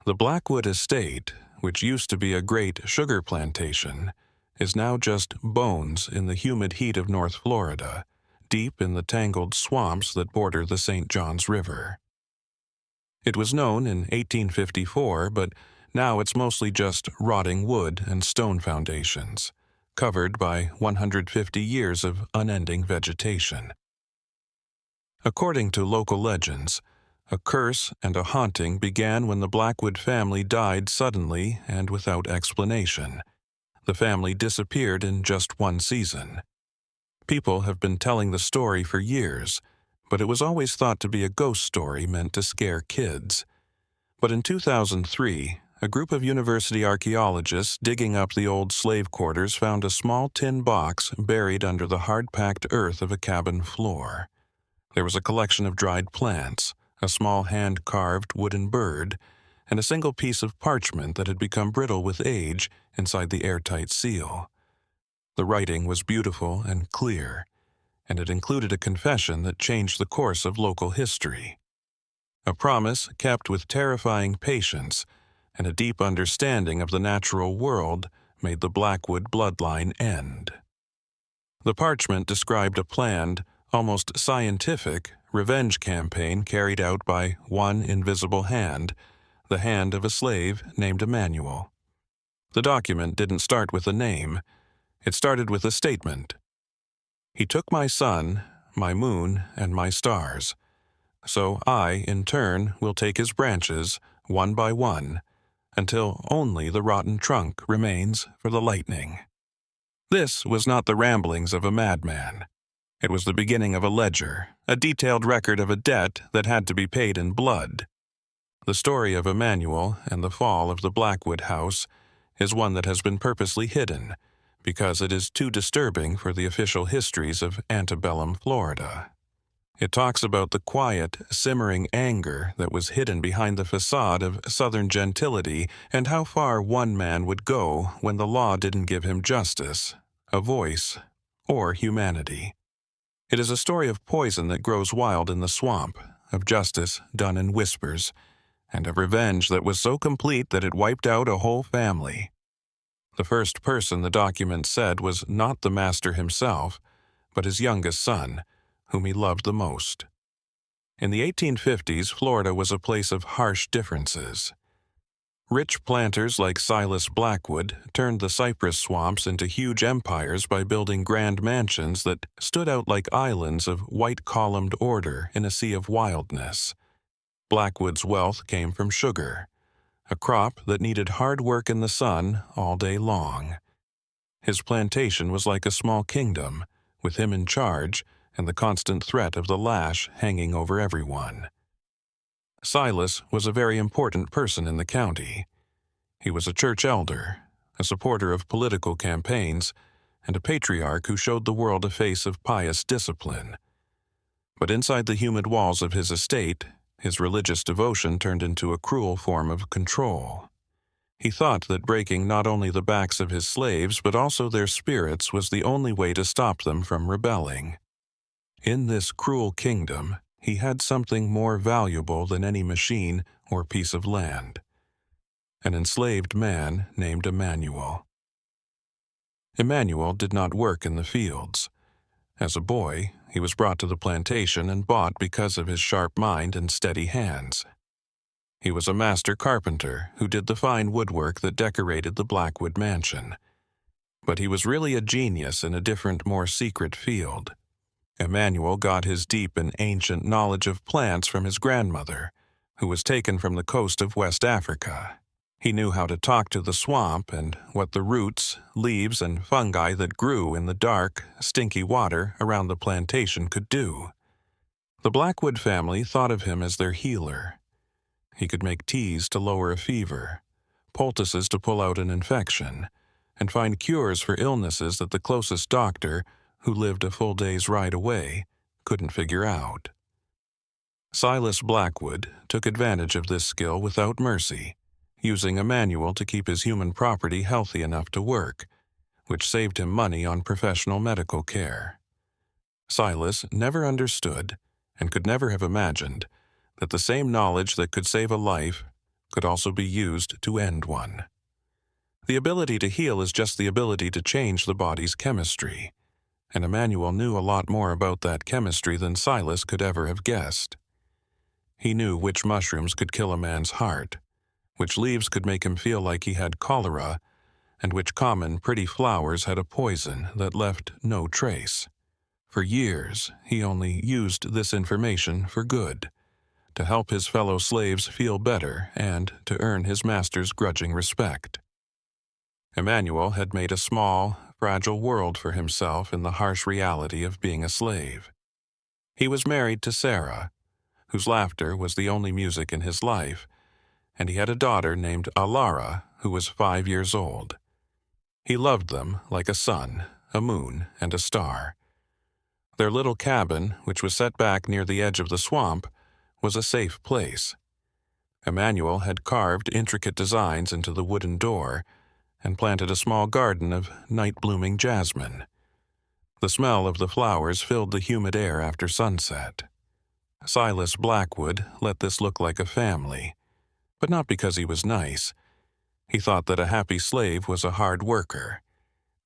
The Blackwood estate, which used to be a great sugar plantation, is now just bones in the humid heat of North Florida, deep in the tangled swamps that border the St. Johns River. It was known in 1854, but now it's mostly just rotting wood and stone foundations, covered by 150 years of unending vegetation. According to local legends, a curse and a haunting began when the Blackwood family died suddenly and without explanation. The family disappeared in just one season. People have been telling the story for years, but it was always thought to be a ghost story meant to scare kids. But in 2003, a group of university archaeologists digging up the old slave quarters found a small tin box buried under the hard-packed earth of a cabin floor. There was a collection of dried plants, a small hand-carved wooden bird, and a single piece of parchment that had become brittle with age inside the airtight seal. The writing was beautiful and clear, and it included a confession that changed the course of local history. A promise kept with terrifying patience and a deep understanding of the natural world made the Blackwood bloodline end. The parchment described a planned, almost scientific, revenge campaign carried out by one invisible hand, the hand of a slave named Emanuel. The document didn't start with a name. It started with a statement. "He took my sun, my moon, and my stars. So I, in turn, will take his branches, one by one, until only the rotten trunk remains for the lightning." This was not the ramblings of a madman. It was the beginning of a ledger, a detailed record of a debt that had to be paid in blood. The story of Emanuel and the fall of the Blackwood house is one that has been purposely hidden, because it is too disturbing for the official histories of Antebellum, Florida. It talks about the quiet, simmering anger that was hidden behind the facade of Southern gentility and how far one man would go when the law didn't give him justice, a voice, or humanity. It is a story of poison that grows wild in the swamp, of justice done in whispers, and of revenge that was so complete that it wiped out a whole family. The first person the document said was not the master himself, but his youngest son, whom he loved the most. In the 1850s, Florida was a place of harsh differences. Rich planters like Silas Blackwood turned the cypress swamps into huge empires by building grand mansions that stood out like islands of white-columned order in a sea of wildness. Blackwood's wealth came from sugar, a crop that needed hard work in the sun all day long. His plantation was like a small kingdom, with him in charge and the constant threat of the lash hanging over everyone. Silas was a very important person in the county. He was a church elder, a supporter of political campaigns, and a patriarch who showed the world a face of pious discipline. But inside the humid walls of his estate, his religious devotion turned into a cruel form of control. He thought that breaking not only the backs of his slaves but also their spirits was the only way to stop them from rebelling. In this cruel kingdom, he had something more valuable than any machine or piece of land: an enslaved man named Emanuel. Emanuel did not work in the fields. As a boy, he was brought to the plantation and bought because of his sharp mind and steady hands. He was a master carpenter who did the fine woodwork that decorated the Blackwood mansion. But he was really a genius in a different, more secret field. Emanuel got his deep and ancient knowledge of plants from his grandmother, who was taken from the coast of West Africa. He knew how to talk to the swamp and what the roots, leaves, and fungi that grew in the dark, stinky water around the plantation could do. The Blackwood family thought of him as their healer. He could make teas to lower a fever, poultices to pull out an infection, and find cures for illnesses that the closest doctor, who lived a full day's ride away, couldn't figure out. Silas Blackwood took advantage of this skill without mercy, using Emanuel to keep his human property healthy enough to work, which saved him money on professional medical care. Silas never understood, and could never have imagined, that the same knowledge that could save a life could also be used to end one. The ability to heal is just the ability to change the body's chemistry, and Emanuel knew a lot more about that chemistry than Silas could ever have guessed. He knew which mushrooms could kill a man's heart, which leaves could make him feel like he had cholera, and which common, pretty flowers had a poison that left no trace. For years, he only used this information for good, to help his fellow slaves feel better and to earn his master's grudging respect. Emanuel had made a small, fragile world for himself in the harsh reality of being a slave. He was married to Sarah, whose laughter was the only music in his life, and he had a daughter named Alara, who was 5 years old. He loved them like a sun, a moon, and a star. Their little cabin, which was set back near the edge of the swamp, was a safe place. Emanuel had carved intricate designs into the wooden door and planted a small garden of night-blooming jasmine. The smell of the flowers filled the humid air after sunset. Silas Blackwood let this look like a family, but not because he was nice. He thought that a happy slave was a hard worker.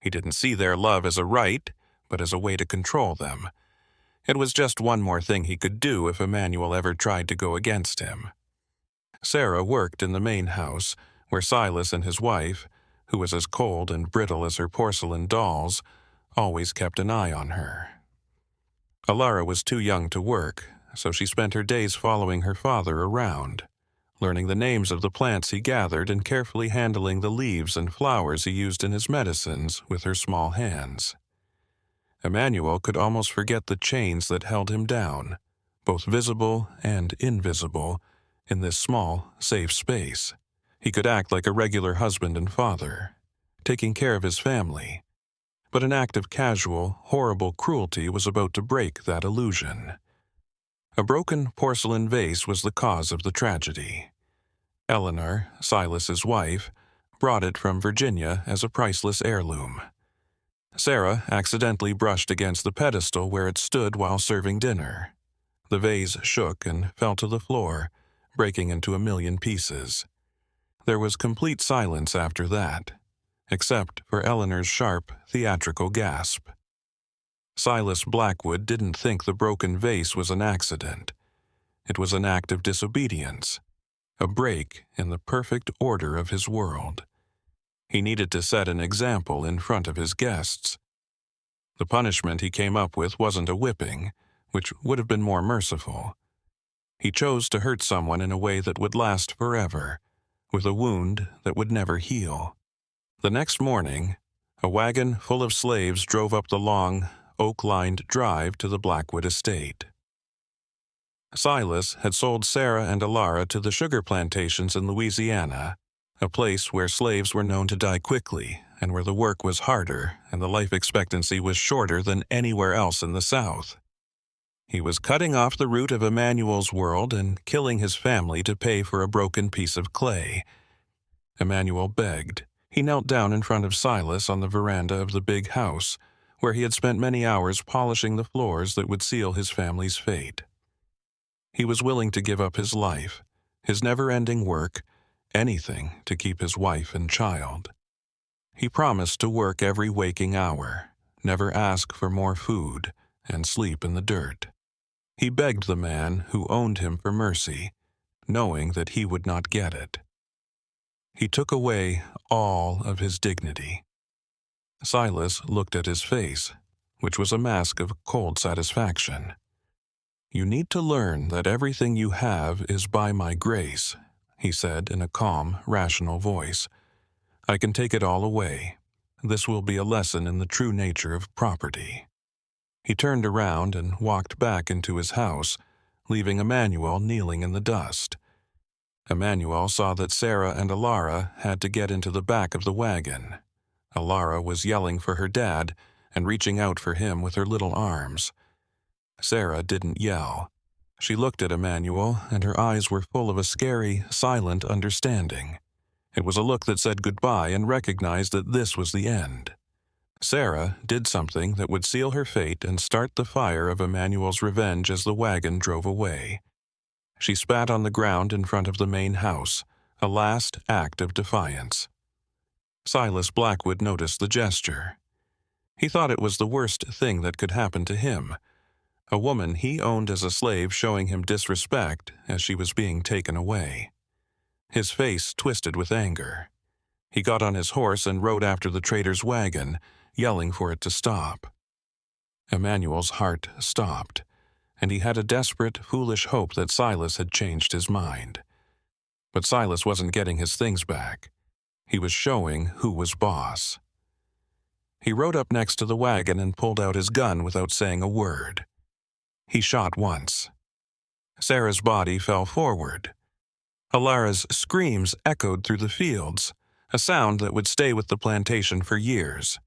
He didn't see their love as a right, but as a way to control them. It was just one more thing he could do if Emanuel ever tried to go against him. Sarah worked in the main house, where Silas and his wife, who was as cold and brittle as her porcelain dolls, always kept an eye on her. Alara was too young to work, so she spent her days following her father around, learning the names of the plants he gathered and carefully handling the leaves and flowers he used in his medicines with her small hands. Emanuel could almost forget the chains that held him down, both visible and invisible, in this small, safe space. He could act like a regular husband and father, taking care of his family. But an act of casual, horrible cruelty was about to break that illusion. A broken porcelain vase was the cause of the tragedy. Eleanor, Silas's wife, brought it from Virginia as a priceless heirloom. Sarah accidentally brushed against the pedestal where it stood while serving dinner. The vase shook and fell to the floor, breaking into a million pieces. There was complete silence after that, except for Eleanor's sharp, theatrical gasp. Silas Blackwood didn't think the broken vase was an accident. It was an act of disobedience, a break in the perfect order of his world. He needed to set an example in front of his guests. The punishment he came up with wasn't a whipping, which would have been more merciful. He chose to hurt someone in a way that would last forever, with a wound that would never heal. The next morning, a wagon full of slaves drove up the long, oak-lined drive to the Blackwood estate. Silas had sold Sarah and Alara to the sugar plantations in Louisiana, a place where slaves were known to die quickly and where the work was harder and the life expectancy was shorter than anywhere else in the South. He was cutting off the root of Emanuel's world and killing his family to pay for a broken piece of clay. Emanuel begged. He knelt down in front of Silas on the veranda of the big house, where he had spent many hours polishing the floors that would seal his family's fate. He was willing to give up his life, his never-ending work, anything to keep his wife and child. He promised to work every waking hour, never ask for more food, and sleep in the dirt. He begged the man who owned him for mercy, knowing that he would not get it. He took away all of his dignity. Silas looked at his face, which was a mask of cold satisfaction. "You need to learn that everything you have is by my grace," he said in a calm, rational voice. "I can take it all away. This will be a lesson in the true nature of property." He turned around and walked back into his house, leaving Emanuel kneeling in the dust. Emanuel saw that Sarah and Alara had to get into the back of the wagon. Alara was yelling for her dad and reaching out for him with her little arms. Sarah didn't yell. She looked at Emanuel, and her eyes were full of a scary, silent understanding. It was a look that said goodbye and recognized that this was the end. Sarah did something that would seal her fate and start the fire of Emanuel's revenge as the wagon drove away. She spat on the ground in front of the main house, a last act of defiance. Silas Blackwood noticed the gesture. He thought it was the worst thing that could happen to him, a woman he owned as a slave showing him disrespect as she was being taken away. His face twisted with anger. He got on his horse and rode after the trader's wagon, yelling for it to stop. Emanuel's heart stopped, and he had a desperate, foolish hope that Silas had changed his mind. But Silas wasn't getting his things back. He was showing who was boss. He rode up next to the wagon and pulled out his gun without saying a word. He shot once. Sarah's body fell forward. Alara's screams echoed through the fields, a sound that would stay with the plantation for years.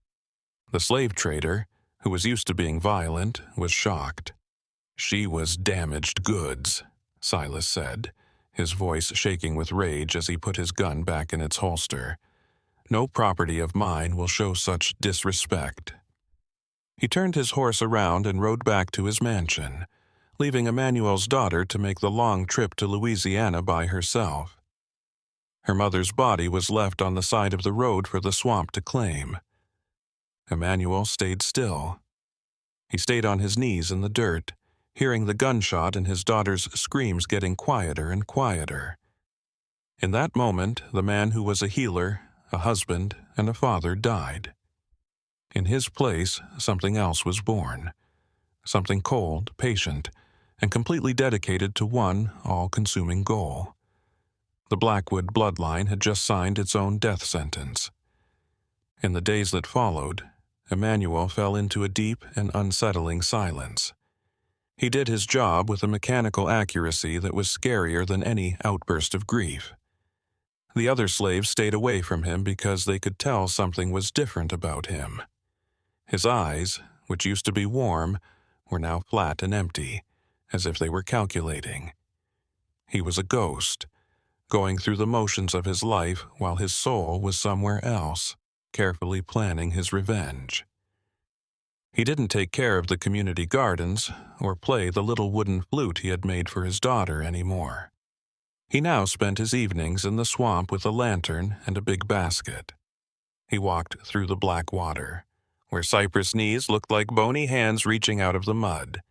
The slave trader, who was used to being violent, was shocked. "She was damaged goods," Silas said, his voice shaking with rage as he put his gun back in its holster. "No property of mine will show such disrespect." He turned his horse around and rode back to his mansion, leaving Emanuel's daughter to make the long trip to Louisiana by herself. Her mother's body was left on the side of the road for the swamp to claim. Emanuel stayed still. He stayed on his knees in the dirt, hearing the gunshot and his daughter's screams getting quieter and quieter. In that moment, the man who was a healer, a husband, and a father died. In his place, something else was born. Something cold, patient, and completely dedicated to one all-consuming goal. The Blackwood bloodline had just signed its own death sentence. In the days that followed, Emanuel fell into a deep and unsettling silence. He did his job with a mechanical accuracy that was scarier than any outburst of grief. The other slaves stayed away from him because they could tell something was different about him. His eyes, which used to be warm, were now flat and empty, as if they were calculating. He was a ghost, going through the motions of his life while his soul was somewhere else, carefully planning his revenge. He didn't take care of the community gardens or play the little wooden flute he had made for his daughter anymore. He now spent his evenings in the swamp with a lantern and a big basket. He walked through the black water, where cypress knees looked like bony hands reaching out of the mud.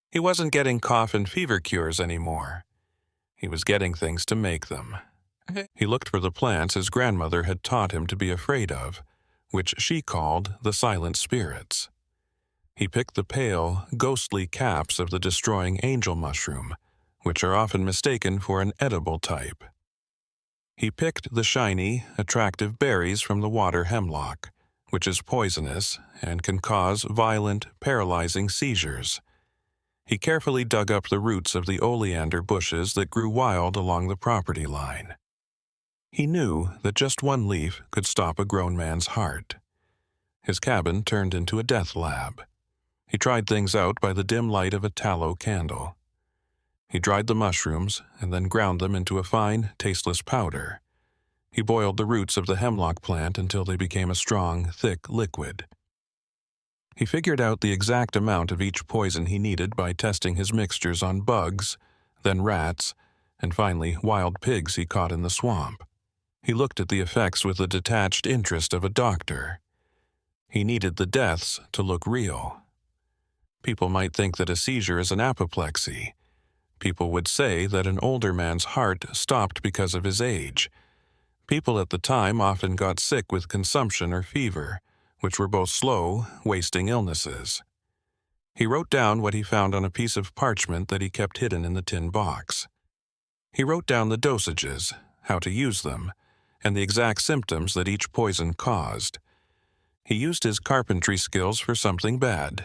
He wasn't getting cough and fever cures anymore. He was getting things to make them. He looked for the plants his grandmother had taught him to be afraid of, which she called the silent spirits. He picked the pale, ghostly caps of the destroying angel mushroom, which are often mistaken for an edible type. He picked the shiny, attractive berries from the water hemlock, which is poisonous and can cause violent, paralyzing seizures. He carefully dug up the roots of the oleander bushes that grew wild along the property line. He knew that just one leaf could stop a grown man's heart. His cabin turned into a death lab. He tried things out by the dim light of a tallow candle. He dried the mushrooms and then ground them into a fine, tasteless powder. He boiled the roots of the hemlock plant until they became a strong, thick liquid. He figured out the exact amount of each poison he needed by testing his mixtures on bugs, then rats, and finally wild pigs he caught in the swamp. He looked at the effects with the detached interest of a doctor. He needed the deaths to look real. People might think that a seizure is an apoplexy. People would say that an older man's heart stopped because of his age. People at the time often got sick with consumption or fever, which were both slow, wasting illnesses. He wrote down what he found on a piece of parchment that he kept hidden in the tin box. He wrote down the dosages, how to use them, and the exact symptoms that each poison caused. He used his carpentry skills for something bad.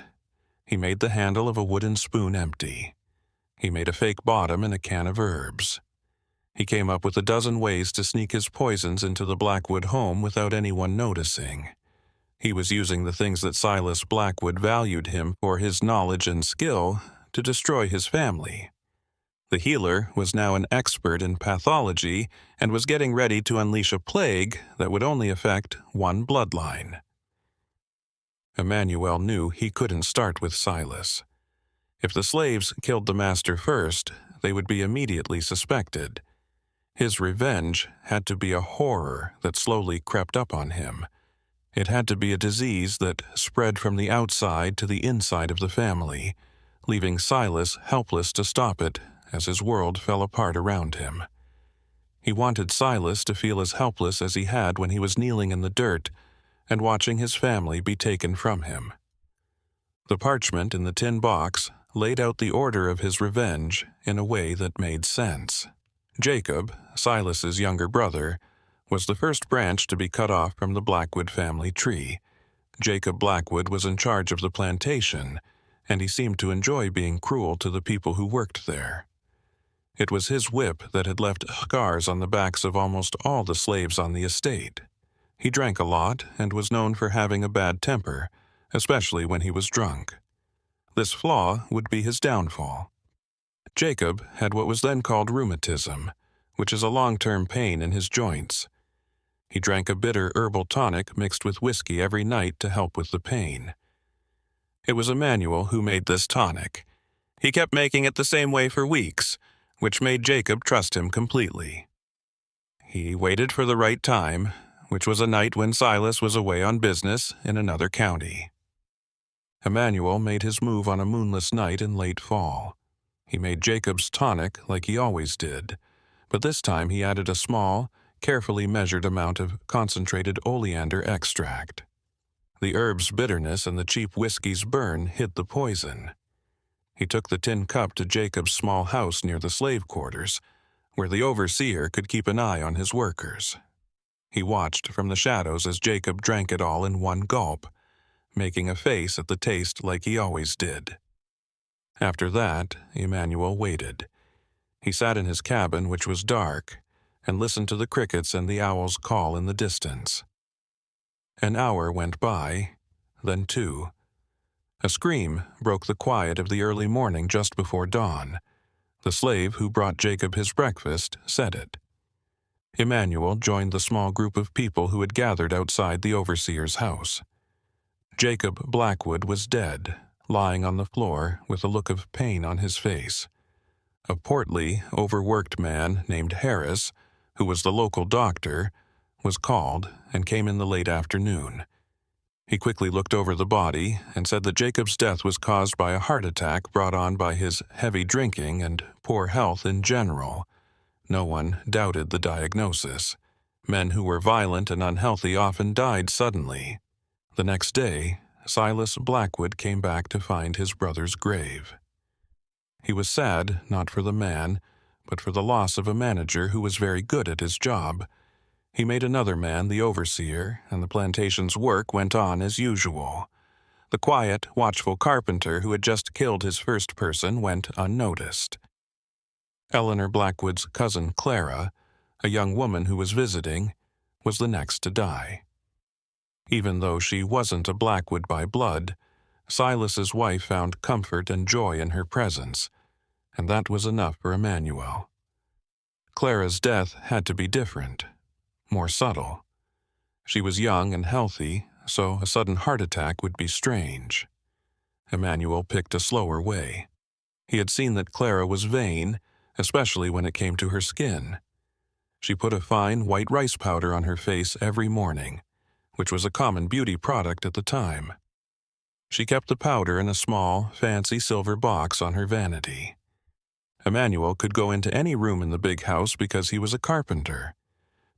He made the handle of a wooden spoon empty. He made a fake bottom in a can of herbs. He came up with a dozen ways to sneak his poisons into the Blackwood home without anyone noticing. He was using the things that Silas Blackwood valued him for his knowledge and skill to destroy his family. The healer was now an expert in pathology and was getting ready to unleash a plague that would only affect one bloodline. Emanuel knew he couldn't start with Silas. If the slaves killed the master first, they would be immediately suspected. His revenge had to be a horror that slowly crept up on him. It had to be a disease that spread from the outside to the inside of the family, leaving Silas helpless to stop it as his world fell apart around him. He wanted Silas to feel as helpless as he had when he was kneeling in the dirt and watching his family be taken from him. The parchment in the tin box laid out the order of his revenge in a way that made sense. Jacob, Silas's younger brother, was the first branch to be cut off from the Blackwood family tree. Jacob Blackwood was in charge of the plantation, and he seemed to enjoy being cruel to the people who worked there. It was his whip that had left scars on the backs of almost all the slaves on the estate. He drank a lot and was known for having a bad temper, especially when he was drunk. This flaw would be his downfall. Jacob had what was then called rheumatism, which is a long-term pain in his joints. He drank a bitter herbal tonic mixed with whiskey every night to help with the pain. It was Emanuel who made this tonic. He kept making it the same way for weeks, which made Jacob trust him completely. He waited for the right time, which was a night when Silas was away on business in another county. Emanuel made his move on a moonless night in late fall. He made Jacob's tonic like he always did, but this time he added a small, carefully measured amount of concentrated oleander extract. The herb's bitterness and the cheap whiskey's burn hid the poison. He took the tin cup to Jacob's small house near the slave quarters, where the overseer could keep an eye on his workers. He watched from the shadows as Jacob drank it all in one gulp, making a face at the taste like he always did. After that, Emanuel waited. He sat in his cabin, which was dark, and listened to the crickets and the owl's call in the distance. An hour went by, then 2. A scream broke the quiet of the early morning just before dawn. The slave who brought Jacob his breakfast said it. Emanuel joined the small group of people who had gathered outside the overseer's house. Jacob Blackwood was dead, lying on the floor with a look of pain on his face. A portly, overworked man named Harris, who was the local doctor, was called and came in the late afternoon. He quickly looked over the body and said that Jacob's death was caused by a heart attack brought on by his heavy drinking and poor health in general. No one doubted the diagnosis. Men who were violent and unhealthy often died suddenly. The next day, Silas Blackwood came back to find his brother's grave. He was sad not for the man, but for the loss of a manager who was very good at his job. He made another man the overseer, and the plantation's work went on as usual. The quiet, watchful carpenter who had just killed his first person went unnoticed. Eleanor Blackwood's cousin Clara, a young woman who was visiting, was the next to die. Even though she wasn't a Blackwood by blood, Silas's wife found comfort and joy in her presence, and that was enough for Emanuel. Clara's death had to be different, more subtle. She was young and healthy, so a sudden heart attack would be strange. Emanuel picked a slower way. He had seen that Clara was vain, especially when it came to her skin. She put a fine white rice powder on her face every morning, which was a common beauty product at the time. She kept the powder in a small, fancy silver box on her vanity. Emanuel could go into any room in the big house because he was a carpenter.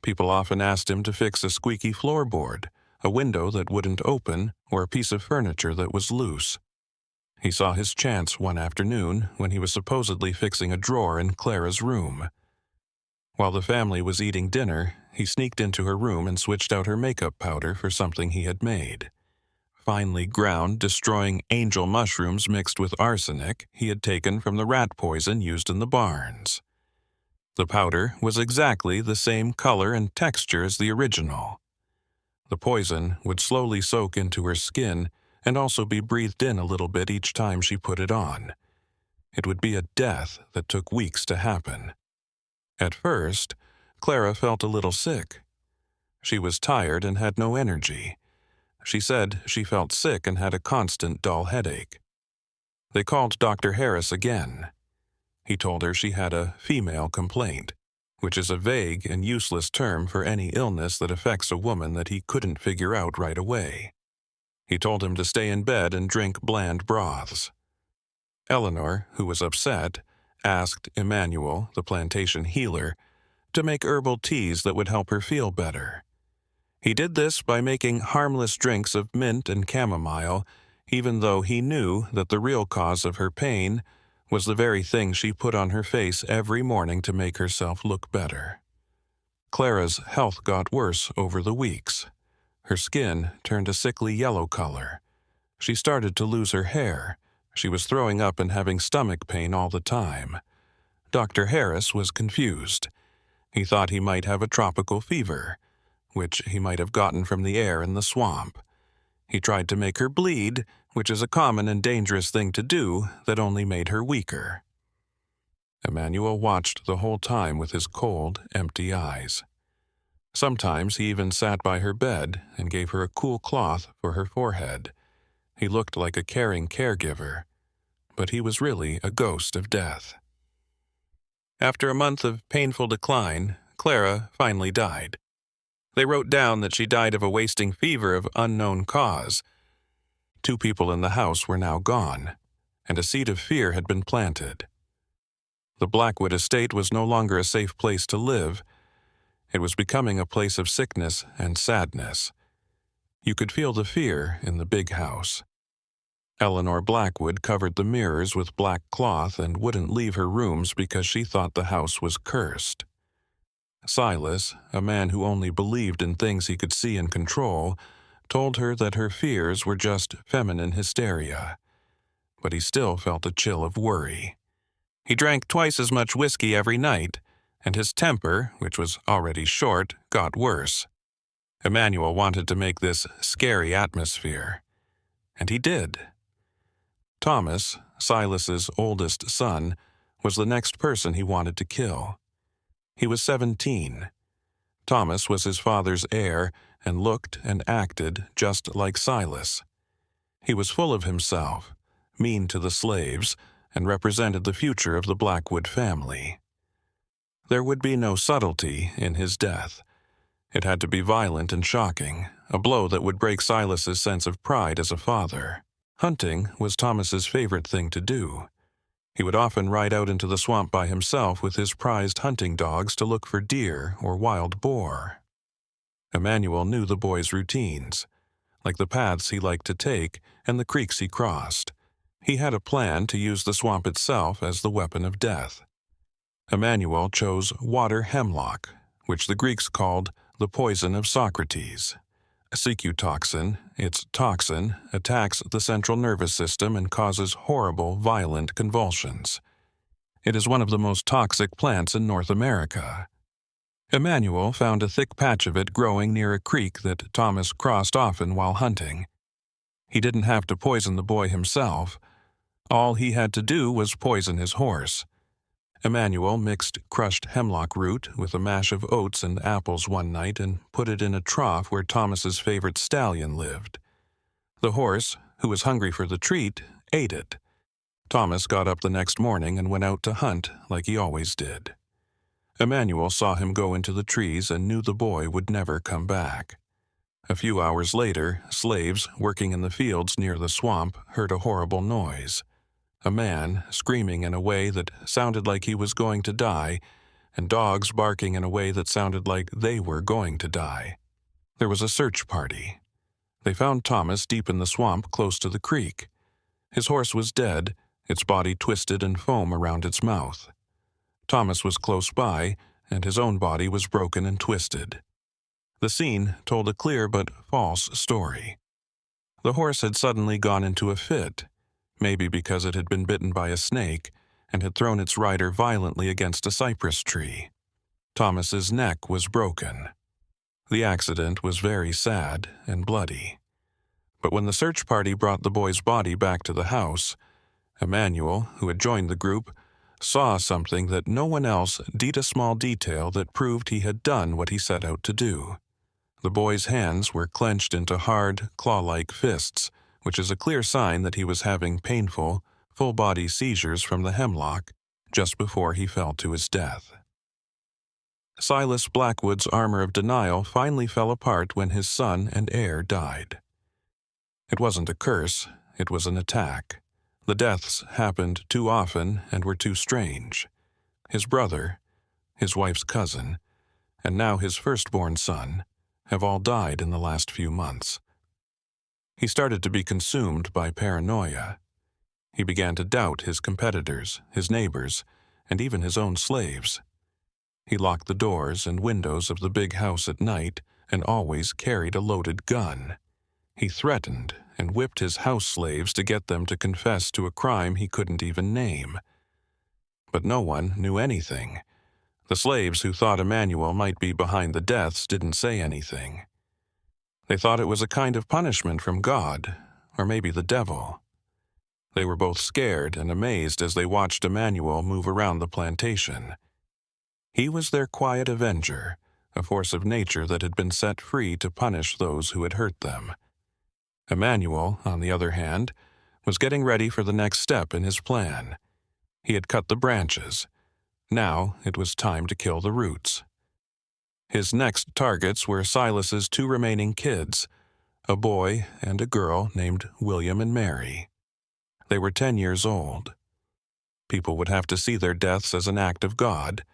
People often asked him to fix a squeaky floorboard, a window that wouldn't open, or a piece of furniture that was loose. He saw his chance one afternoon when he was supposedly fixing a drawer in Clara's room. While the family was eating dinner, he sneaked into her room and switched out her makeup powder for something he had made. Finely ground, destroying angel mushrooms mixed with arsenic he had taken from the rat poison used in the barns. The powder was exactly the same color and texture as the original. The poison would slowly soak into her skin and also be breathed in a little bit each time she put it on. It would be a death that took weeks to happen. At first, Clara felt a little sick. She was tired and had no energy. She said she felt sick and had a constant dull headache. They called Dr. Harris again. He told her she had a female complaint. which is a vague and useless term for any illness that affects a woman that he couldn't figure out right away. He told him to stay in bed and drink bland broths. Eleanor, who was upset, asked Emanuel, the plantation healer, to make herbal teas that would help her feel better. He did this by making harmless drinks of mint and chamomile, even though he knew that the real cause of her pain was the very thing she put on her face every morning to make herself look better. Clara's health got worse over the weeks. Her skin turned a sickly yellow color. She started to lose her hair. She was throwing up and having stomach pain all the time. Dr. Harris was confused. He thought he might have a tropical fever, which he might have gotten from the air in the swamp. He tried to make her bleed, which is a common and dangerous thing to do that only made her weaker. Emanuel watched the whole time with his cold, empty eyes. Sometimes he even sat by her bed and gave her a cool cloth for her forehead. He looked like a caring caregiver, but he was really a ghost of death. After a month of painful decline, Clara finally died. They wrote down that she died of a wasting fever of unknown cause. 2 people in the house were now gone, and a seed of fear had been planted. The Blackwood estate was no longer a safe place to live. It was becoming a place of sickness and sadness. You could feel the fear in the big house. Eleanor Blackwood covered the mirrors with black cloth and wouldn't leave her rooms because she thought the house was cursed. Silas, a man who only believed in things he could see and control, told her that her fears were just feminine hysteria. But he still felt a chill of worry. He drank twice as much whiskey every night, and his temper, which was already short, got worse. Emanuel wanted to make this scary atmosphere, and he did. Thomas, Silas's oldest son, was the next person he wanted to kill. He was 17. Thomas was his father's heir and looked and acted just like Silas. He was full of himself, mean to the slaves, and represented the future of the Blackwood family. There would be no subtlety in his death. It had to be violent and shocking, a blow that would break Silas's sense of pride as a father. Hunting was Thomas's favorite thing to do. He would often ride out into the swamp by himself with his prized hunting dogs to look for deer or wild boar. Emanuel knew the boy's routines, like the paths he liked to take and the creeks he crossed. He had a plan to use the swamp itself as the weapon of death. Emanuel chose water hemlock, which the Greeks called the poison of Socrates. A secutoxin, its toxin, attacks the central nervous system and causes horrible, violent convulsions. It is one of the most toxic plants in North America. Emanuel found a thick patch of it growing near a creek that Thomas crossed often while hunting. He didn't have to poison the boy himself. All he had to do was poison his horse. Emanuel mixed crushed hemlock root with a mash of oats and apples one night and put it in a trough where Thomas's favorite stallion lived. The horse, who was hungry for the treat, ate it. Thomas got up the next morning and went out to hunt like he always did. Emanuel saw him go into the trees and knew the boy would never come back. A few hours later, slaves working in the fields near the swamp heard a horrible noise. A man screaming in a way that sounded like he was going to die, and dogs barking in a way that sounded like they were going to die. There was a search party. They found Thomas deep in the swamp close to the creek. His horse was dead, its body twisted and foam around its mouth. Thomas was close by, and his own body was broken and twisted. The scene told a clear but false story. The horse had suddenly gone into a fit, maybe because it had been bitten by a snake and had thrown its rider violently against a cypress tree. Thomas's neck was broken. The accident was very sad and bloody. But when the search party brought the boy's body back to the house, Emanuel, who had joined the group, saw something that no one else did, a small detail that proved he had done what he set out to do. The boy's hands were clenched into hard, claw-like fists, which is a clear sign that he was having painful, full-body seizures from the hemlock just before he fell to his death. Silas Blackwood's armor of denial finally fell apart when his son and heir died. It wasn't a curse, it was an attack. The deaths happened too often and were too strange. His brother, his wife's cousin, and now his firstborn son have all died in the last few months. He started to be consumed by paranoia. He began to doubt his competitors, his neighbors, and even his own slaves. He locked the doors and windows of the big house at night and always carried a loaded gun. He threatened and whipped his house slaves to get them to confess to a crime he couldn't even name. But no one knew anything. The slaves who thought Emanuel might be behind the deaths didn't say anything. They thought it was a kind of punishment from God, or maybe the devil. They were both scared and amazed as they watched Emanuel move around the plantation. He was their quiet avenger, a force of nature that had been set free to punish those who had hurt them. Emanuel, on the other hand, was getting ready for the next step in his plan. He had cut the branches. Now it was time to kill the roots. His next targets were Silas's two remaining kids, a boy and a girl named William and Mary. They were 10 years old. People would have to see their deaths as an act of God,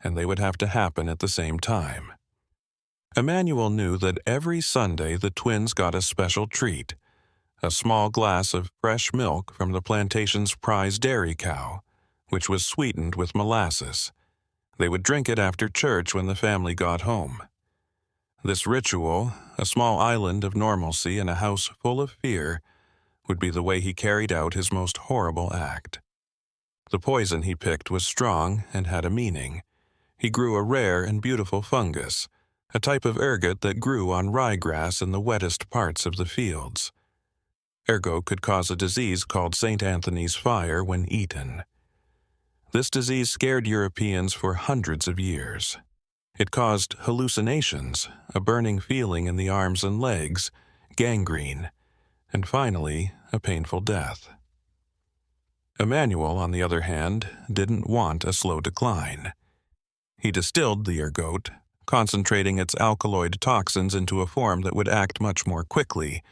and they would have to happen at the same time. Emanuel knew that every Sunday the twins got a special treat, a small glass of fresh milk from the plantation's prize dairy cow, which was sweetened with molasses. They would drink it after church when the family got home. This ritual, a small island of normalcy in a house full of fear, would be the way he carried out his most horrible act. The poison he picked was strong and had a meaning. He grew a rare and beautiful fungus, a type of ergot that grew on ryegrass in the wettest parts of the fields. Ergot could cause a disease called St. Anthony's fire when eaten. This disease scared Europeans for hundreds of years. It caused hallucinations, a burning feeling in the arms and legs, gangrene, and finally, a painful death. Emanuel, on the other hand, didn't want a slow decline. He distilled the ergot, concentrating its alkaloid toxins into a form that would act much more quickly,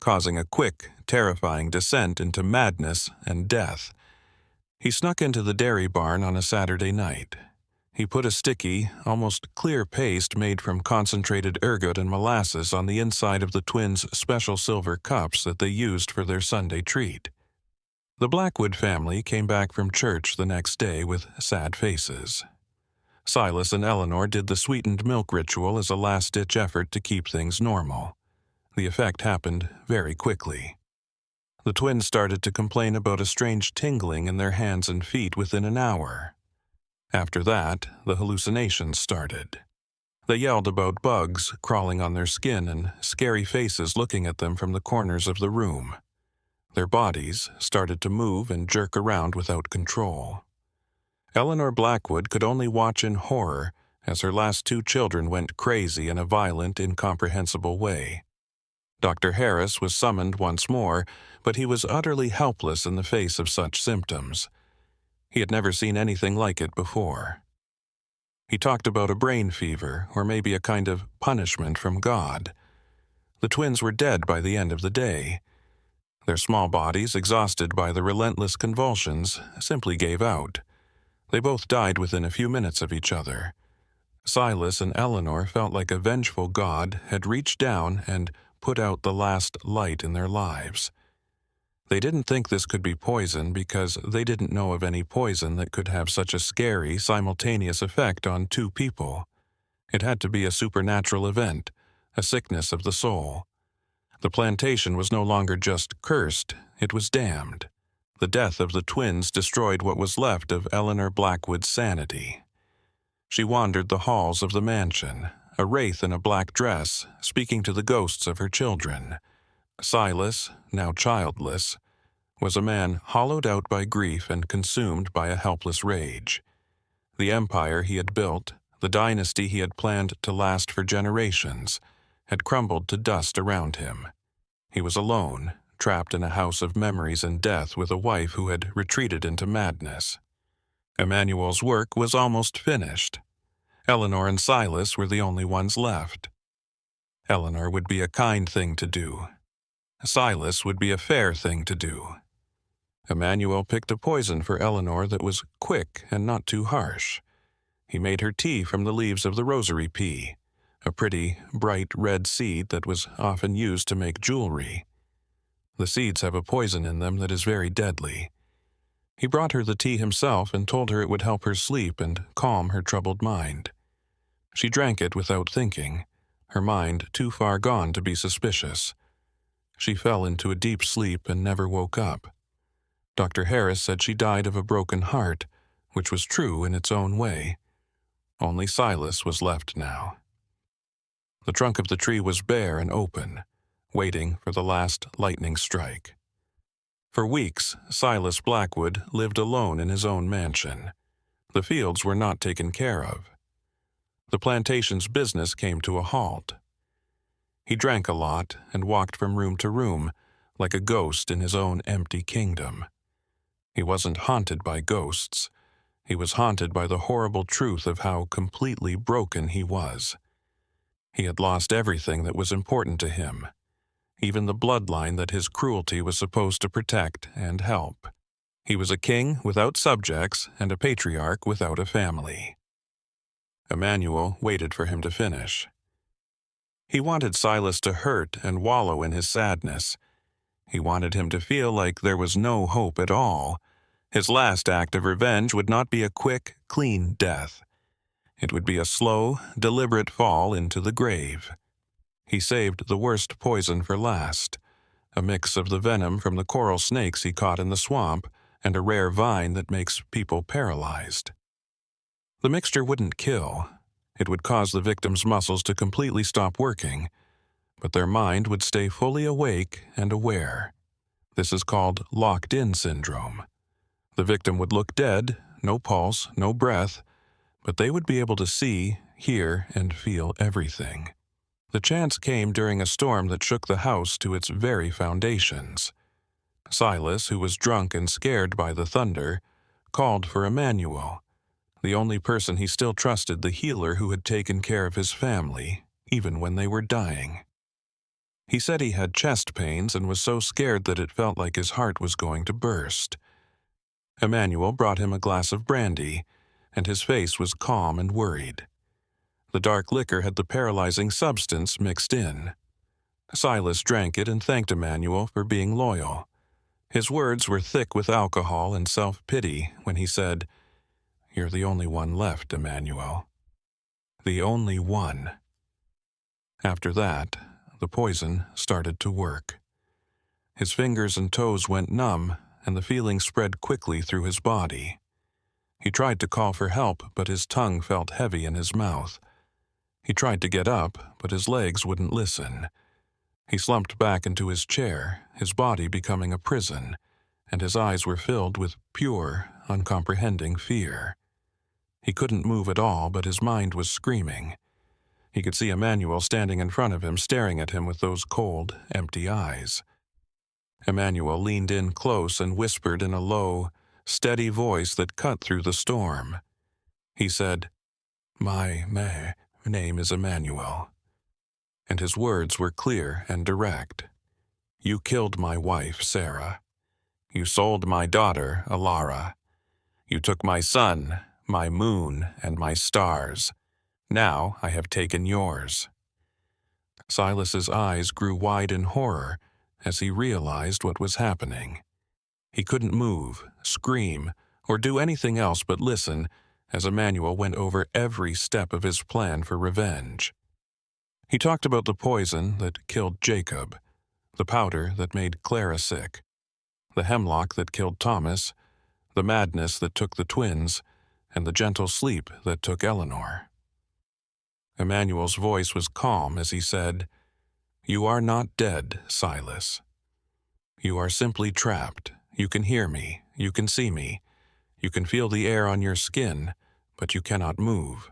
causing a quick, terrifying descent into madness and death. He snuck into the dairy barn on a Saturday night. He put a sticky, almost clear paste made from concentrated ergot and molasses on the inside of the twins' special silver cups that they used for their Sunday treat. The Blackwood family came back from church the next day with sad faces. Silas and Eleanor did the sweetened milk ritual as a last-ditch effort to keep things normal. The effect happened very quickly. The twins started to complain about a strange tingling in their hands and feet within an hour. After that, the hallucinations started. They yelled about bugs crawling on their skin and scary faces looking at them from the corners of the room. Their bodies started to move and jerk around without control. Eleanor Blackwood could only watch in horror as her last two children went crazy in a violent, incomprehensible way. Dr. Harris was summoned once more, but he was utterly helpless in the face of such symptoms. He had never seen anything like it before. He talked about a brain fever, or maybe a kind of punishment from God. The twins were dead by the end of the day. Their small bodies, exhausted by the relentless convulsions, simply gave out. They both died within a few minutes of each other. Silas and Eleanor felt like a vengeful God had reached down and put out the last light in their lives. They didn't think this could be poison because they didn't know of any poison that could have such a scary, simultaneous effect on two people. It had to be a supernatural event, a sickness of the soul. The plantation was no longer just cursed, it was damned. The death of the twins destroyed what was left of Eleanor Blackwood's sanity. She wandered the halls of the mansion, a wraith in a black dress, speaking to the ghosts of her children. Silas, now childless, was a man hollowed out by grief and consumed by a helpless rage. The empire he had built, the dynasty he had planned to last for generations, had crumbled to dust around him. He was alone, trapped in a house of memories and death with a wife who had retreated into madness. Emanuel's work was almost finished. Eleanor and Silas were the only ones left. Eleanor would be a kind thing to do. Silas would be a fair thing to do. Emanuel picked a poison for Eleanor that was quick and not too harsh. He made her tea from the leaves of the rosary pea, a pretty, bright red seed that was often used to make jewelry. The seeds have a poison in them that is very deadly. He brought her the tea himself and told her it would help her sleep and calm her troubled mind. She drank it without thinking, her mind too far gone to be suspicious. She fell into a deep sleep and never woke up. Dr. Harris said she died of a broken heart, which was true in its own way. Only Silas was left now. The trunk of the tree was bare and open, waiting for the last lightning strike. For weeks, Silas Blackwood lived alone in his own mansion. The fields were not taken care of. The plantation's business came to a halt. He drank a lot and walked from room to room, like a ghost in his own empty kingdom. He wasn't haunted by ghosts. He was haunted by the horrible truth of how completely broken he was. He had lost everything that was important to him, even the bloodline that his cruelty was supposed to protect and help. He was a king without subjects and a patriarch without a family. Emanuel waited for him to finish. He wanted Silas to hurt and wallow in his sadness. He wanted him to feel like there was no hope at all. His last act of revenge would not be a quick, clean death. It would be a slow, deliberate fall into the grave. He saved the worst poison for last, a mix of the venom from the coral snakes he caught in the swamp and a rare vine that makes people paralyzed. The mixture wouldn't kill. It would cause the victim's muscles to completely stop working, but their mind would stay fully awake and aware. This is called locked-in syndrome. The victim would look dead, no pulse, no breath, but they would be able to see, hear, and feel everything. The chance came during a storm that shook the house to its very foundations. Silas, who was drunk and scared by the thunder, called for Emanuel, the only person he still trusted, the healer who had taken care of his family, even when they were dying. He said he had chest pains and was so scared that it felt like his heart was going to burst. Emanuel brought him a glass of brandy, and his face was calm and worried. The dark liquor had the paralyzing substance mixed in. Silas drank it and thanked Emanuel for being loyal. His words were thick with alcohol and self-pity when he said, "You're the only one left, Emanuel. The only one." After that, the poison started to work. His fingers and toes went numb, and the feeling spread quickly through his body. He tried to call for help, but his tongue felt heavy in his mouth. He tried to get up, but his legs wouldn't listen. He slumped back into his chair, his body becoming a prison, and his eyes were filled with pure, uncomprehending fear. He couldn't move at all, but his mind was screaming. He could see Emanuel standing in front of him, staring at him with those cold, empty eyes. Emanuel leaned in close and whispered in a low, steady voice that cut through the storm. He said, My name is Emanuel." And his words were clear and direct. "You killed my wife, Sarah. You sold my daughter, Alara. You took my sun, my moon, and my stars. Now I have taken yours." Silas's eyes grew wide in horror as he realized what was happening. He couldn't move, scream, or do anything else but listen as Emanuel went over every step of his plan for revenge. He talked about the poison that killed Jacob, the powder that made Clara sick, the hemlock that killed Thomas, the madness that took the twins, and the gentle sleep that took Eleanor. Emanuel's voice was calm as he said, "You are not dead, Silas. You are simply trapped. You can hear me. You can see me. You can feel the air on your skin, but you cannot move.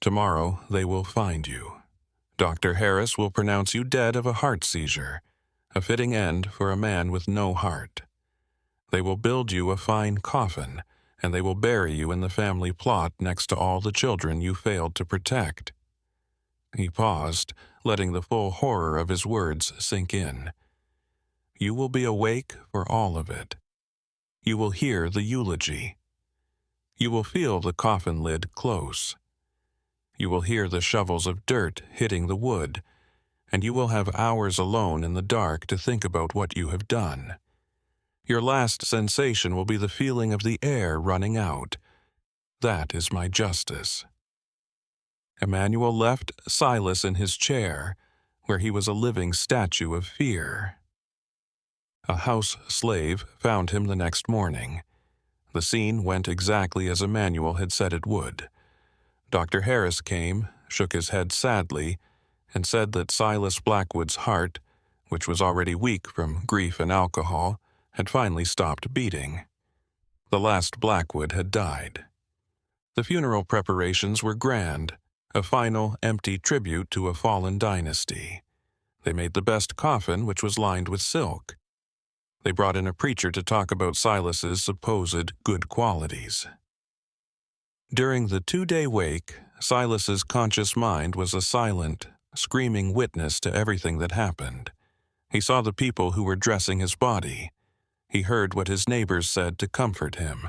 Tomorrow they will find you. Dr. Harris will pronounce you dead of a heart seizure, a fitting end for a man with no heart. They will build you a fine coffin and they will bury you in the family plot next to all the children you failed to protect." He paused, letting the full horror of his words sink in. "You will be awake for all of it. You will hear the eulogy. You will feel the coffin lid close. You will hear the shovels of dirt hitting the wood, and you will have hours alone in the dark to think about what you have done. Your last sensation will be the feeling of the air running out. That is my justice." Emanuel left Silas in his chair, where he was a living statue of fear. A house slave found him the next morning. The scene went exactly as Emanuel had said it would. Dr. Harris came, shook his head sadly, and said that Silas Blackwood's heart, which was already weak from grief and alcohol, had finally stopped beating. The last Blackwood had died. The funeral preparations were grand, a final empty tribute to a fallen dynasty. They made the best coffin, which was lined with silk. They brought in a preacher to talk about Silas's supposed good qualities. During the 2-day wake, Silas's conscious mind was a silent, screaming witness to everything that happened. He saw the people who were dressing his body. He heard what his neighbors said to comfort him.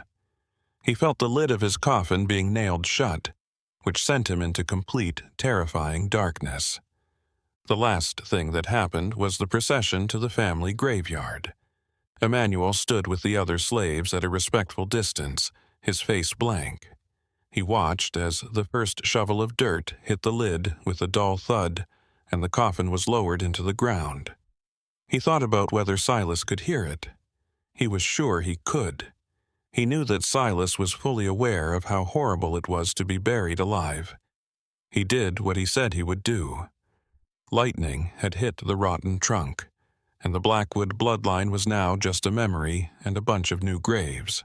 He felt the lid of his coffin being nailed shut, which sent him into complete, terrifying darkness. The last thing that happened was the procession to the family graveyard. Emanuel stood with the other slaves at a respectful distance, his face blank. He watched as the first shovel of dirt hit the lid with a dull thud, and the coffin was lowered into the ground. He thought about whether Silas could hear it. He was sure he could. He knew that Silas was fully aware of how horrible it was to be buried alive. He did what he said he would do. Lightning had hit the rotten trunk, and the Blackwood bloodline was now just a memory and a bunch of new graves.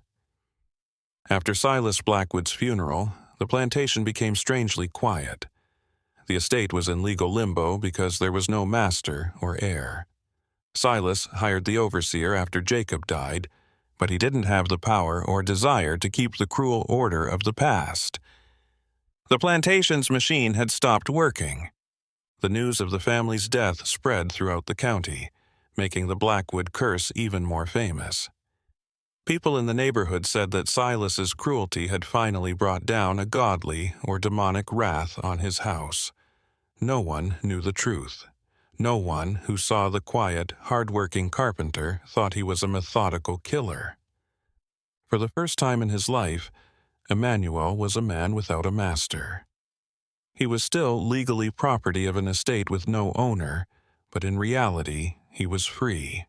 After Silas Blackwood's funeral, the plantation became strangely quiet. The estate was in legal limbo because there was no master or heir. Silas hired the overseer after Jacob died, but he didn't have the power or desire to keep the cruel order of the past. The plantation's machine had stopped working. The news of the family's death spread throughout the county, making the Blackwood curse even more famous. People in the neighborhood said that Silas's cruelty had finally brought down a godly or demonic wrath on his house. No one knew the truth. No one who saw the quiet, hard-working carpenter thought he was a methodical killer. For the first time in his life, Emanuel was a man without a master. He was still legally property of an estate with no owner, but in reality, he was free.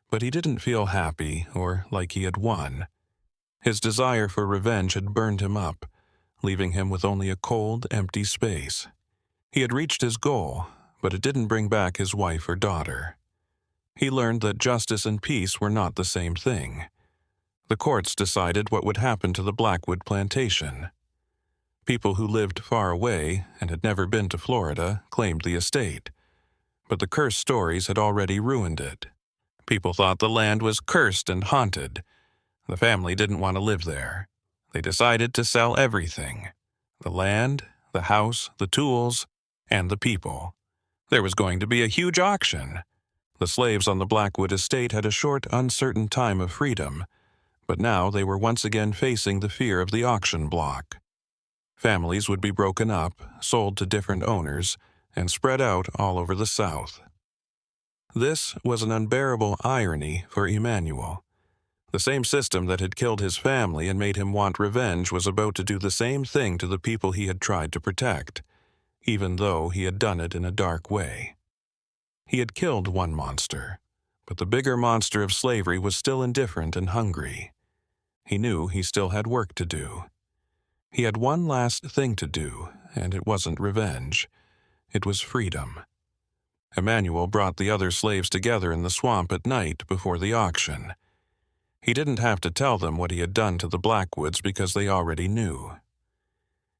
But he didn't feel happy or like he had won. His desire for revenge had burned him up, leaving him with only a cold, empty space. He had reached his goal, but it didn't bring back his wife or daughter. He learned that justice and peace were not the same thing. The courts decided what would happen to the Blackwood plantation. People who lived far away and had never been to Florida claimed the estate, but the curse stories had already ruined it. People thought the land was cursed and haunted. The family didn't want to live there. They decided to sell everything: the land, the house, the tools, and the people. There was going to be a huge auction. The slaves on the Blackwood estate had a short, uncertain time of freedom, but now they were once again facing the fear of the auction block. Families would be broken up, sold to different owners, and spread out all over the South. This was an unbearable irony for Emanuel. The same system that had killed his family and made him want revenge was about to do the same thing to the people he had tried to protect, even though he had done it in a dark way. He had killed one monster, but the bigger monster of slavery was still indifferent and hungry. He knew he still had work to do. He had one last thing to do, and it wasn't revenge. It was freedom. Emanuel brought the other slaves together in the swamp at night before the auction. He didn't have to tell them what he had done to the Blackwoods because they already knew.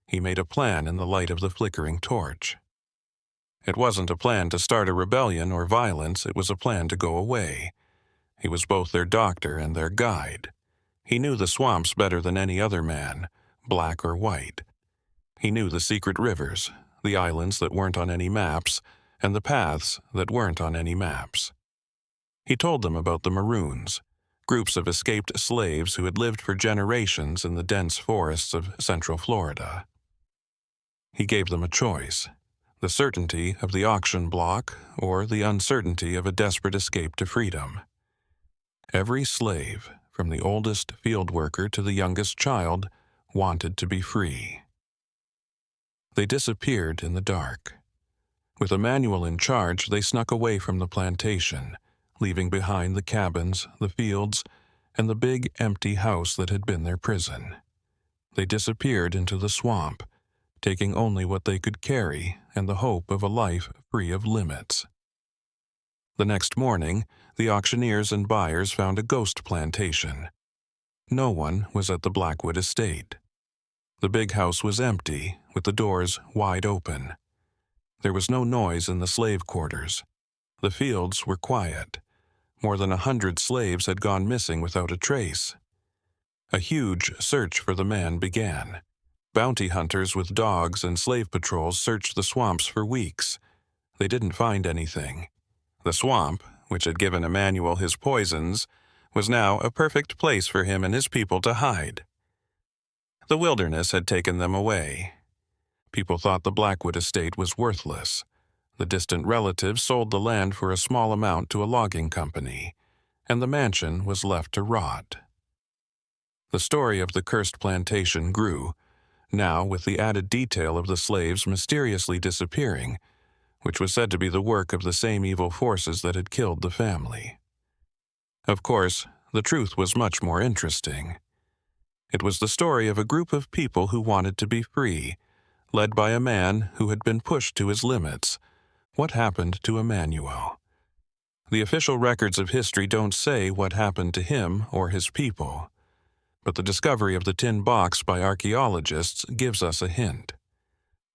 He made a plan in the light of the flickering torch. It wasn't a plan to start a rebellion or violence, it was a plan to go away. He was both their doctor and their guide. He knew the swamps better than any other man, black or white. He knew the secret rivers, the islands that weren't on any maps, and the paths that weren't on any maps. He told them about the Maroons, groups of escaped slaves who had lived for generations in the dense forests of central Florida. He gave them a choice: the certainty of the auction block or the uncertainty of a desperate escape to freedom. Every slave, from the oldest field worker to the youngest child, wanted to be free. They disappeared in the dark. With Emanuel in charge, they snuck away from the plantation, leaving behind the cabins, the fields, and the big empty house that had been their prison. They disappeared into the swamp, taking only what they could carry and the hope of a life free of limits. The next morning, the auctioneers and buyers found a ghost plantation. No one was at the Blackwood estate. The big house was empty, with the doors wide open. There was no noise in the slave quarters. The fields were quiet. More than 100 slaves had gone missing without a trace. A huge search for the man began. Bounty hunters with dogs and slave patrols searched the swamps for weeks. They didn't find anything. The swamp, which had given Emanuel his poisons, was now a perfect place for him and his people to hide. The wilderness had taken them away. People thought the Blackwood estate was worthless. The distant relatives sold the land for a small amount to a logging company, and the mansion was left to rot. The story of the cursed plantation grew, now with the added detail of the slaves mysteriously disappearing, which was said to be the work of the same evil forces that had killed the family. Of course, the truth was much more interesting. It was the story of a group of people who wanted to be free, led by a man who had been pushed to his limits. What happened to Emanuel? The official records of history don't say what happened to him or his people, but the discovery of the tin box by archaeologists gives us a hint.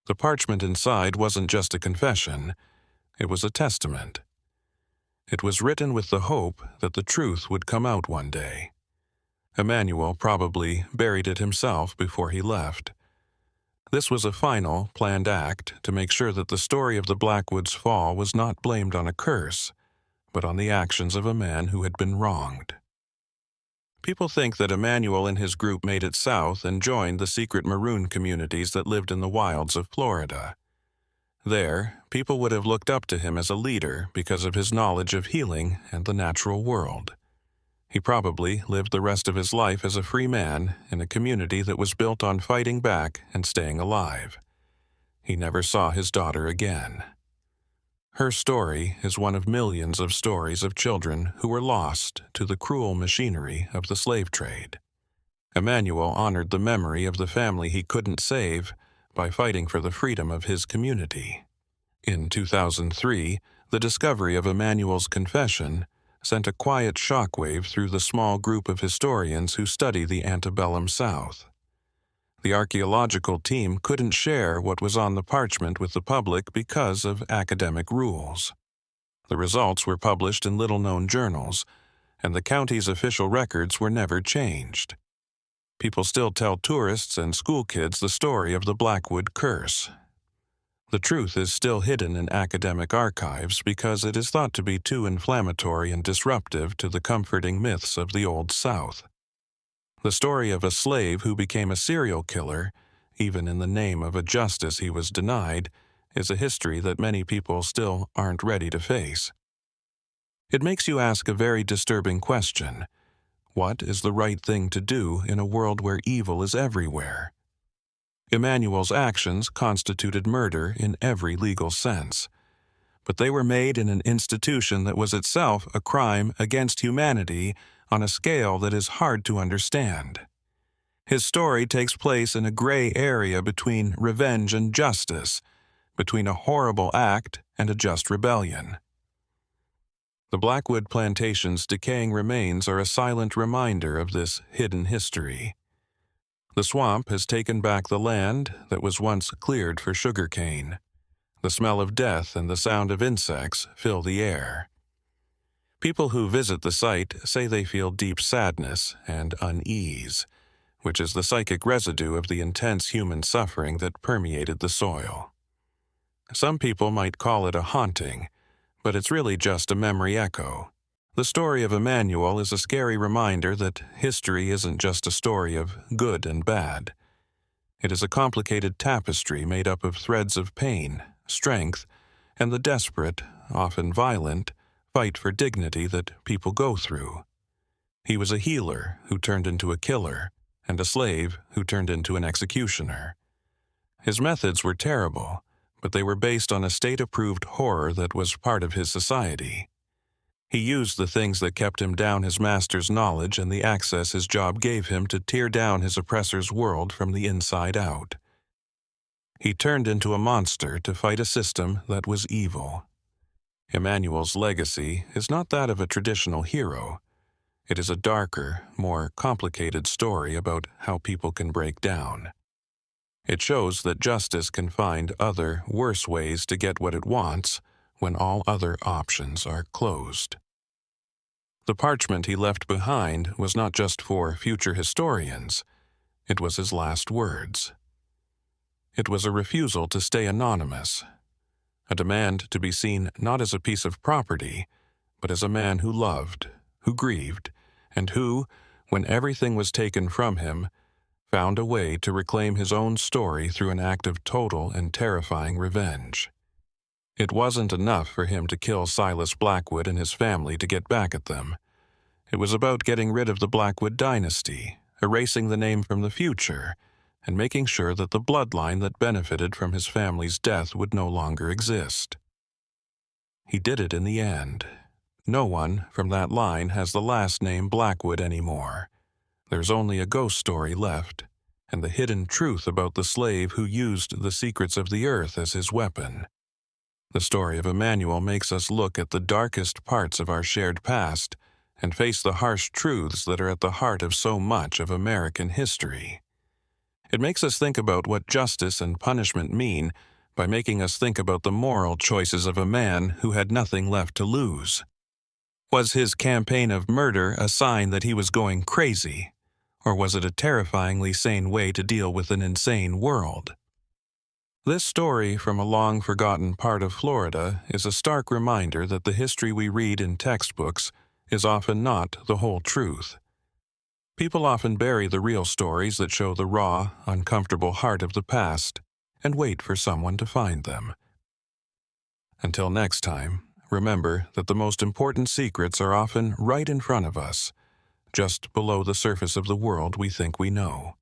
The parchment inside wasn't just a confession, it was a testament. It was written with the hope that the truth would come out one day. Emanuel probably buried it himself before he left. This was a final, planned act to make sure that the story of the Blackwood's fall was not blamed on a curse, but on the actions of a man who had been wronged. People think that Emanuel and his group made it south and joined the secret Maroon communities that lived in the wilds of Florida. There, people would have looked up to him as a leader because of his knowledge of healing and the natural world. He probably lived the rest of his life as a free man in a community that was built on fighting back and staying alive. He never saw his daughter again. Her story is one of millions of stories of children who were lost to the cruel machinery of the slave trade. Emanuel honored the memory of the family he couldn't save by fighting for the freedom of his community. In 2003, the discovery of Emanuel's confession sent a quiet shockwave through the small group of historians who study the Antebellum South. The archaeological team couldn't share what was on the parchment with the public because of academic rules. The results were published in little-known journals, and the county's official records were never changed. People still tell tourists and school kids the story of the Blackwood curse. The truth is still hidden in academic archives because it is thought to be too inflammatory and disruptive to the comforting myths of the Old South. The story of a slave who became a serial killer, even in the name of a justice he was denied, is a history that many people still aren't ready to face. It makes you ask a very disturbing question. What is the right thing to do in a world where evil is everywhere? Emanuel's actions constituted murder in every legal sense, but they were made in an institution that was itself a crime against humanity on a scale that is hard to understand. His story takes place in a gray area between revenge and justice, between a horrible act and a just rebellion. The Blackwood plantation's decaying remains are a silent reminder of this hidden history. The swamp has taken back the land that was once cleared for sugarcane. The smell of death and the sound of insects fill the air. People who visit the site say they feel deep sadness and unease, which is the psychic residue of the intense human suffering that permeated the soil. Some people might call it a haunting, but it's really just a memory echo. The story of Emanuel is a scary reminder that history isn't just a story of good and bad. It is a complicated tapestry made up of threads of pain, strength, and the desperate, often violent, fight for dignity that people go through. He was a healer who turned into a killer, and a slave who turned into an executioner. His methods were terrible, but they were based on a state-approved horror that was part of his society. He used the things that kept him down his master's knowledge and the access his job gave him to tear down his oppressor's world from the inside out. He turned into a monster to fight a system that was evil. Emanuel's legacy is not that of a traditional hero. It is a darker, more complicated story about how people can break down. It shows that justice can find other, worse ways to get what it wants when all other options are closed. The parchment he left behind was not just for future historians. It was his last words. It was a refusal to stay anonymous, a demand to be seen not as a piece of property, but as a man who loved, who grieved, and who, when everything was taken from him, found a way to reclaim his own story through an act of total and terrifying revenge. It wasn't enough for him to kill Silas Blackwood and his family to get back at them. It was about getting rid of the Blackwood dynasty, erasing the name from the future, and making sure that the bloodline that benefited from his family's death would no longer exist. He did it in the end. No one from that line has the last name Blackwood anymore. There's only a ghost story left, and the hidden truth about the slave who used the secrets of the earth as his weapon. The story of Emanuel makes us look at the darkest parts of our shared past and face the harsh truths that are at the heart of so much of American history. It makes us think about what justice and punishment mean by making us think about the moral choices of a man who had nothing left to lose. Was his campaign of murder a sign that he was going crazy, or was it a terrifyingly sane way to deal with an insane world? This story from a long-forgotten part of Florida is a stark reminder that the history we read in textbooks is often not the whole truth. People often bury the real stories that show the raw, uncomfortable heart of the past and wait for someone to find them. Until next time, remember that the most important secrets are often right in front of us, just below the surface of the world we think we know.